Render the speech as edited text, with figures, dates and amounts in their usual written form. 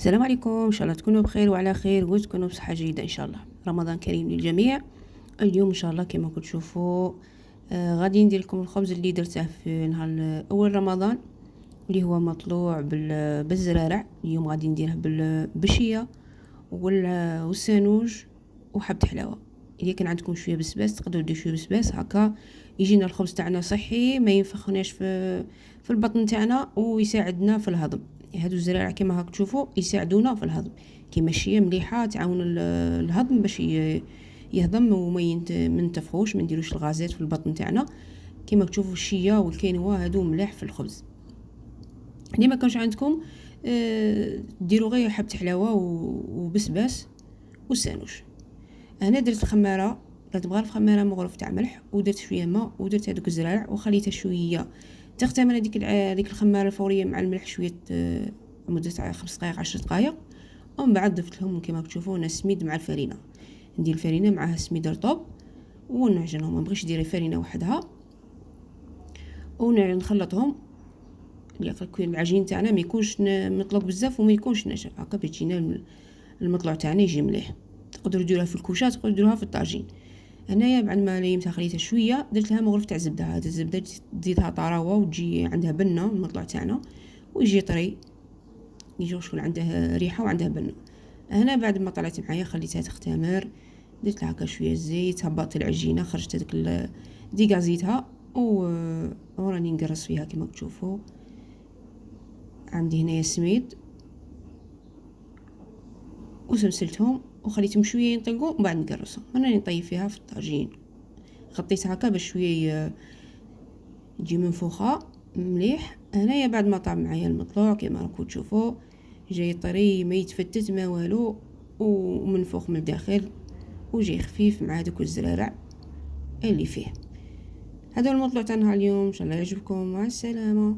السلام عليكم، ان شاء الله تكونوا بخير وعلى خير وتكونوا بصحه جيده ان شاء الله. رمضان كريم للجميع. اليوم ان شاء الله كما كنتم تشوفوا غادي ندير لكم الخبز اللي درته في نهار اول رمضان، اللي هو مطلوع بالزرارع. اليوم غادي نديره بالشيه والسانوج وحبة حلاوه. اذا كان عندكم شويه بسباس تقدروا ديروا شويه بسباس، هكا يجينا الخبز تاعنا صحي، ما ينفخناش في البطن تاعنا ويساعدنا في الهضم. هادو الزرارع كما هاك تشوفوا يساعدونا في الهضم، كيما الشيه مليحه تعاون الهضم باش يهضم وما منتفخوش، ما نديروش الغازات في البطن تاعنا. كما تشوفوا الشيه والكينوا هادو ملاح في الخبز. اللي ما كانش عندكم ديروا غير حبة حلاوه وبسباس والسانوش. انا درت الخماره، درت غير الخماره مغرف تاع ملح، ودرت شويه ماء، ودرت هذوك الزرارع وخليتها شويه تختمر هذيك الخماره الفوريه مع الملح شويه مده تاع 5 دقائق 10 دقائق. ومن بعد ضفت لهم كما تشوفوا انا السميد مع الفرينه، ندير الفرينه معها السميد رطب ونعجنهم، ما نبغيش ندير الفرينه وحدها ونخلطهم. يكون العجين تاعنا ما يكونش مطلوق بزاف وما يكونش ناشف، هكا باش يجينا المطلوع تاعنا يجي مليح. تقدروا ديروها في الكوشات، تقدروا ديروها في الطاجين. هنايا بعد ما ليمتها خليتها شويه درت لها مغرف تاع زبده. هذه الزبده تزيدها طراوه وتجي عندها بنه المطلوع تاعنا ويجي طري، يجي شكون عنده ريحه وعنده بنه. هنا بعد ما طلعت معايا خليتها تختمر، درت لها هكا شويه زيت، هبطت العجينه، خرجت هذيك ديكا زيتها وراني نقرص فيها كما تشوفوا. عندي هنايا السميد وسلسلتهم وخليتهم شويه ينطلقوا ومن بعد نقرصهم. انا نطيب فيها في الطاجين، غطيتها هكا باش شويه تجي منفوخه مليح. هنايا بعد ما طاب معايا المطلوع كما راكم تشوفوا جاي طري، ما يتفتت ما والو، ومنفوخ من الداخل وجاي خفيف مع هذوك الزرارع اللي فيه. هذا المطلوع تاعنا اليوم، ان شاء الله يعجبكم. مع السلامه.